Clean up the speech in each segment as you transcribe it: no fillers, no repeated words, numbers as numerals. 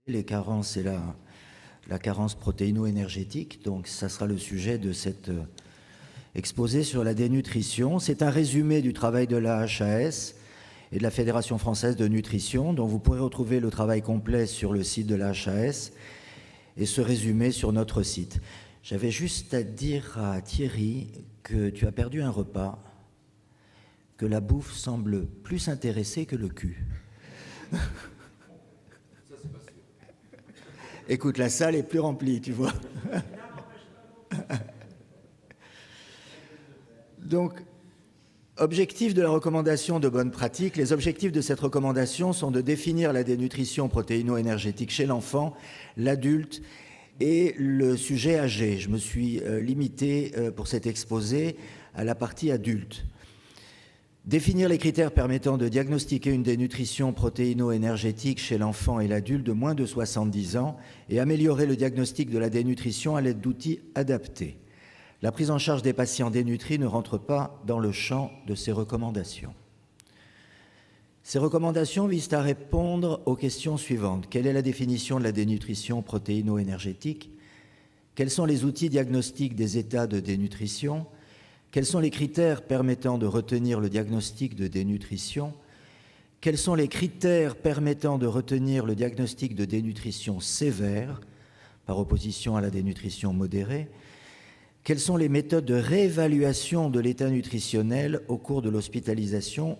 les carences et la carence protéino-énergétique. Donc, ça sera le sujet de cet exposé sur la dénutrition. C'est un résumé du travail de la HAS et de la Fédération française de nutrition, dont vous pourrez retrouver le travail complet sur le site de la HAS et ce résumé sur notre site. J'avais juste à dire à Thierry que tu as perdu un repas, que la bouffe semble plus intéressée que le cul. Écoute, la salle est plus remplie, tu vois. Donc, objectif de la recommandation de bonne pratique. Les objectifs de cette recommandation sont de définir la dénutrition protéino-énergétique chez l'enfant, l'adulte et le sujet âgé. Je me suis limité pour cet exposé à la partie adulte. Définir les critères permettant de diagnostiquer une dénutrition protéino-énergétique chez l'enfant et l'adulte de moins de 70 ans et améliorer le diagnostic de la dénutrition à l'aide d'outils adaptés. La prise en charge des patients dénutris ne rentre pas dans le champ de ces recommandations. Ces recommandations visent à répondre aux questions suivantes. Quelle est la définition de la dénutrition protéino-énergétique? Quels sont les outils diagnostiques des états de dénutrition? Quels sont les critères permettant de retenir le diagnostic de dénutrition? Quels sont les critères permettant de retenir le diagnostic de dénutrition sévère, par opposition à la dénutrition modérée? Quelles sont les méthodes de réévaluation de l'état nutritionnel au cours de l'hospitalisation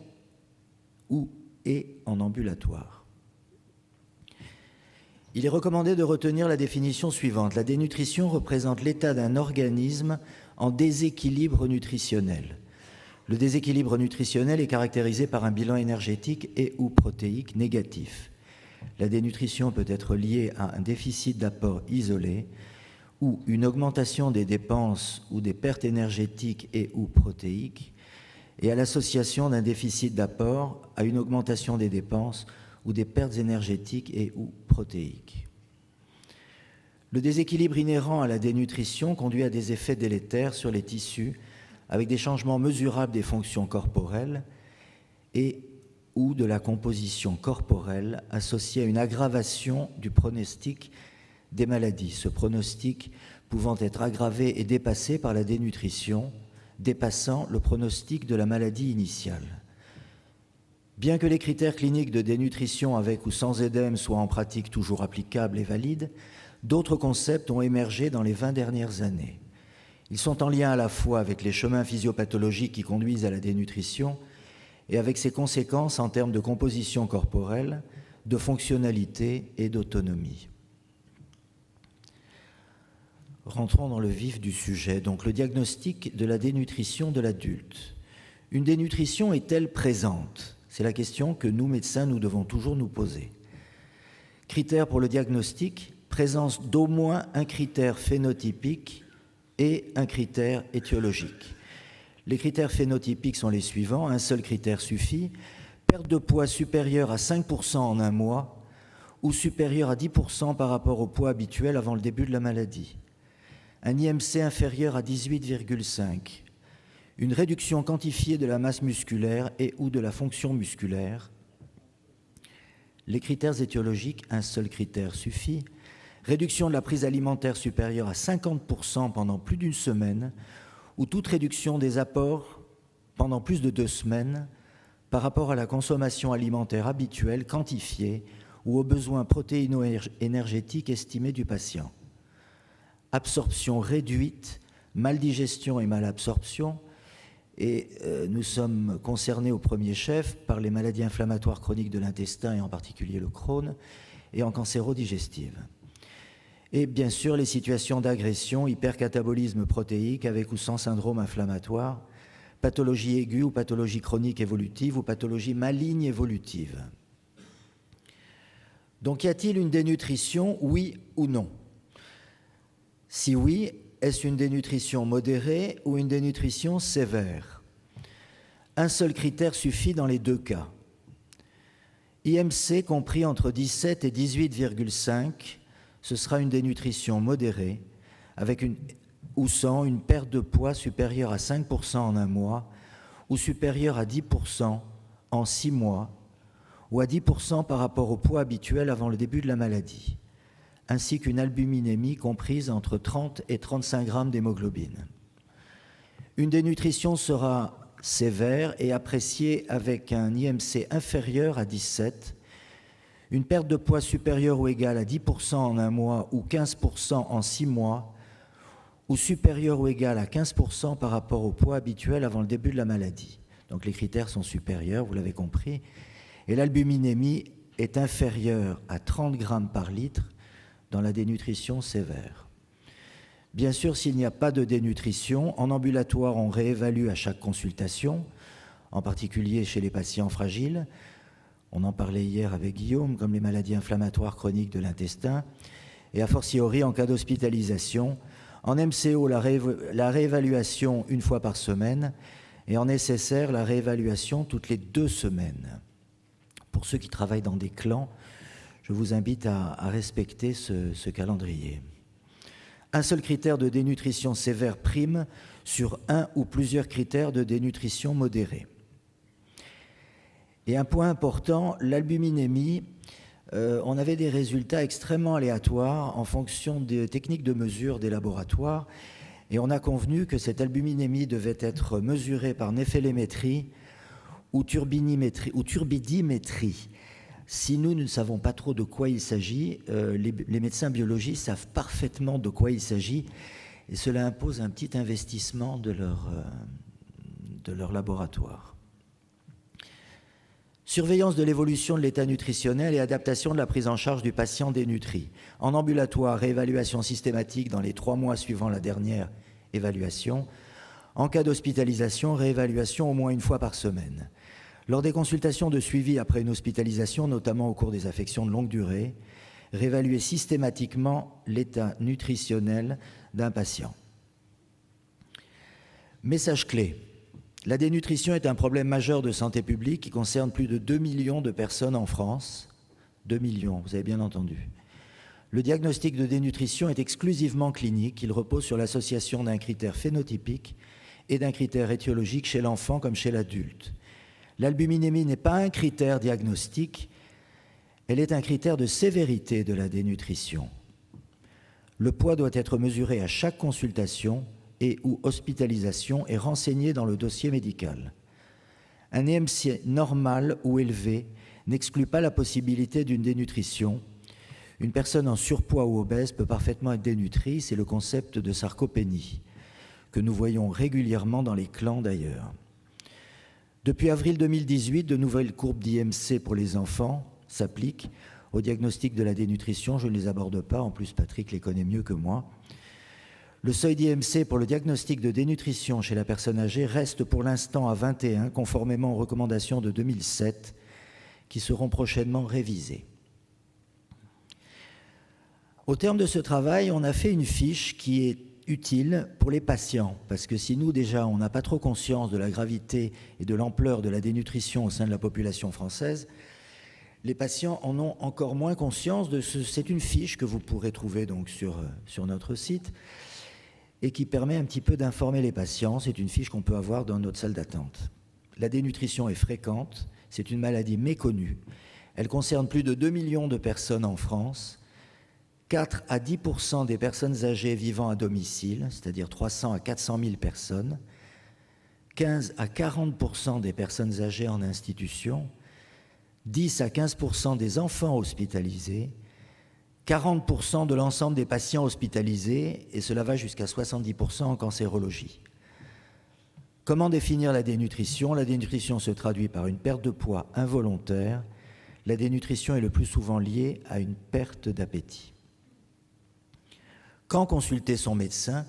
ou et en ambulatoire? Il est recommandé de retenir la définition suivante. La dénutrition représente l'état d'un organisme en déséquilibre nutritionnel. Le déséquilibre nutritionnel est caractérisé par un bilan énergétique et ou protéique négatif. La dénutrition peut être liée à un déficit d'apport isolé ou une augmentation des dépenses ou des pertes énergétiques et ou protéiques et à l'association d'un déficit d'apport à une augmentation des dépenses ou des pertes énergétiques et ou protéiques. Le déséquilibre inhérent à la dénutrition conduit à des effets délétères sur les tissus avec des changements mesurables des fonctions corporelles et ou de la composition corporelle associée à une aggravation du pronostic des maladies, ce pronostic pouvant être aggravé et dépassé par la dénutrition, dépassant le pronostic de la maladie initiale. Bien que les critères cliniques de dénutrition avec ou sans édème soient en pratique toujours applicables et valides, d'autres concepts ont émergé dans les 20 dernières années. Ils sont en lien à la fois avec les chemins physiopathologiques qui conduisent à la dénutrition et avec ses conséquences en termes de composition corporelle, de fonctionnalité et d'autonomie. Rentrons dans le vif du sujet, donc le diagnostic de la dénutrition de l'adulte. Une dénutrition est-elle présente? C'est la question que nous, médecins, nous devons toujours nous poser. Critères pour le diagnostic, présence d'au moins un critère phénotypique et un critère étiologique. Les critères phénotypiques sont les suivants. Un seul critère suffit. Perte de poids supérieure à 5% en un mois ou supérieure à 10% par rapport au poids habituel avant le début de la maladie. Un IMC inférieur à 18,5. Une réduction quantifiée de la masse musculaire et ou de la fonction musculaire. Les critères étiologiques, un seul critère suffit. Réduction de la prise alimentaire supérieure à 50% pendant plus d'une semaine ou toute réduction des apports pendant plus de 2 semaines par rapport à la consommation alimentaire habituelle quantifiée ou aux besoins protéino-énergétiques estimés du patient. Absorption réduite, maldigestion et malabsorption, et nous sommes concernés au premier chef par les maladies inflammatoires chroniques de l'intestin et en particulier le Crohn et en cancérodigestive. Et bien sûr les situations d'agression, hypercatabolisme protéique avec ou sans syndrome inflammatoire, pathologie aiguë ou pathologie chronique évolutive ou pathologie maligne évolutive. Donc y a-t-il une dénutrition, oui ou non? Si oui, est-ce une dénutrition modérée ou une dénutrition sévère? Un seul critère suffit dans les deux cas. IMC compris entre 17 et 18,5, ce sera une dénutrition modérée, avec ou sans une perte de poids supérieure à 5% en un mois ou supérieure à 10% en 6 mois, ou à 10% par rapport au poids habituel avant le début de la maladie, ainsi qu'une albuminémie comprise entre 30 et 35 grammes d'hémoglobine. Une dénutrition sera sévère et appréciée avec un IMC inférieur à 17, une perte de poids supérieure ou égale à 10% en un mois ou 15% en 6 mois, ou supérieure ou égale à 15% par rapport au poids habituel avant le début de la maladie. Donc les critères sont supérieurs, vous l'avez compris. Et l'albuminémie est inférieure à 30 grammes par litre dans la dénutrition sévère. Bien sûr, s'il n'y a pas de dénutrition, en ambulatoire, on réévalue à chaque consultation, en particulier chez les patients fragiles. On en parlait hier avec Guillaume, comme les maladies inflammatoires chroniques de l'intestin. Et a fortiori, en cas d'hospitalisation, en MCO, la réévaluation une fois par semaine, et en nécessaire, la réévaluation toutes les 2 semaines. Pour ceux qui travaillent dans des clans, je vous invite à respecter ce calendrier. Un seul critère de dénutrition sévère prime sur un ou plusieurs critères de dénutrition modérée. Et un point important, l'albuminémie, on avait des résultats extrêmement aléatoires en fonction des techniques de mesure des laboratoires, et on a convenu que cette albuminémie devait être mesurée par néphélémétrie ou turbidimétrie. Si nous ne savons pas trop de quoi il s'agit, les médecins biologistes savent parfaitement de quoi il s'agit, et cela impose un petit investissement de leur laboratoire. Surveillance de l'évolution de l'état nutritionnel et adaptation de la prise en charge du patient dénutri. En ambulatoire, réévaluation systématique dans les 3 mois suivant la dernière évaluation. En cas d'hospitalisation, réévaluation au moins une fois par semaine. Lors des consultations de suivi après une hospitalisation, notamment au cours des affections de longue durée, réévaluer systématiquement l'état nutritionnel d'un patient. Message clé. La dénutrition est un problème majeur de santé publique qui concerne plus de 2 millions de personnes en France. 2 millions, vous avez bien entendu. Le diagnostic de dénutrition est exclusivement clinique. Il repose sur l'association d'un critère phénotypique et d'un critère étiologique chez l'enfant comme chez l'adulte. L'albuminémie n'est pas un critère diagnostique, elle est un critère de sévérité de la dénutrition. Le poids doit être mesuré à chaque consultation et ou hospitalisation est renseigné dans le dossier médical. Un IMC normal ou élevé n'exclut pas la possibilité d'une dénutrition. Une personne en surpoids ou obèse peut parfaitement être dénutrie, c'est le concept de sarcopénie, que nous voyons régulièrement dans les clans d'ailleurs. Depuis avril 2018, de nouvelles courbes d'IMC pour les enfants s'appliquent au diagnostic de la dénutrition. Je ne les aborde pas, en plus Patrick les connaît mieux que moi. Le seuil d'IMC pour le diagnostic de dénutrition chez la personne âgée reste pour l'instant à 21, conformément aux recommandations de 2007, qui seront prochainement révisées. Au terme de ce travail, on a fait une fiche qui est utile pour les patients, parce que si nous déjà on n'a pas trop conscience de la gravité et de l'ampleur de la dénutrition au sein de la population française, les patients en ont encore moins conscience. C'est une fiche que vous pourrez trouver donc sur notre site et qui permet un petit peu d'informer les patients. C'est une fiche qu'on peut avoir dans notre salle d'attente. La dénutrition est fréquente, c'est une maladie méconnue, elle concerne plus de 2 millions de personnes en France. 4 à 10% des personnes âgées vivant à domicile, c'est-à-dire 300 à 400 000 personnes, 15 à 40% des personnes âgées en institution, 10 à 15% des enfants hospitalisés, 40% de l'ensemble des patients hospitalisés, et cela va jusqu'à 70% en cancérologie. Comment définir la dénutrition ? La dénutrition se traduit par une perte de poids involontaire. La dénutrition est le plus souvent liée à une perte d'appétit. Quand consulter son médecin?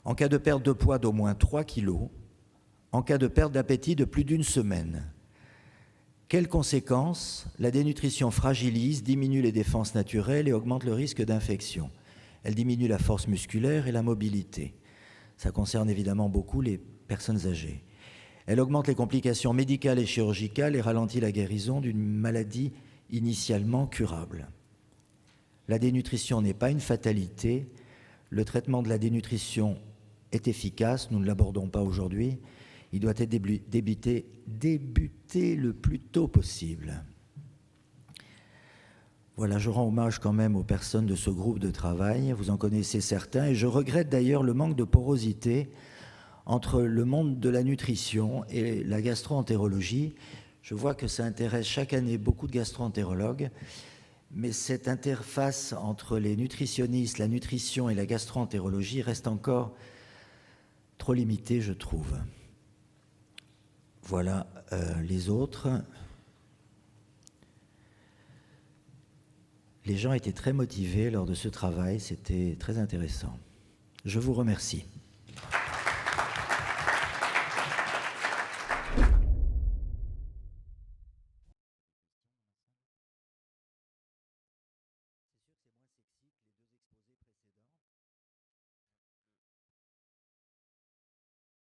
En cas de perte de poids d'au moins 3 kg, en cas de perte d'appétit de plus d'1 semaine. Quelles conséquences? La dénutrition fragilise, diminue les défenses naturelles et augmente le risque d'infection. Elle diminue la force musculaire et la mobilité. Ça concerne évidemment beaucoup les personnes âgées. Elle augmente les complications médicales et chirurgicales et ralentit la guérison d'une maladie initialement curable. La dénutrition n'est pas une fatalité. Le traitement de la dénutrition est efficace, nous ne l'abordons pas aujourd'hui. Il doit être débuté le plus tôt possible. Voilà, je rends hommage quand même aux personnes de ce groupe de travail. Vous en connaissez certains. Et je regrette d'ailleurs le manque de porosité entre le monde de la nutrition et la gastro-entérologie. Je vois que ça intéresse chaque année beaucoup de gastro-entérologues, mais cette interface entre les nutritionnistes, la nutrition et la gastro-entérologie reste encore trop limitée, je trouve. Voilà les autres. Les gens étaient très motivés lors de ce travail, c'était très intéressant. Je vous remercie.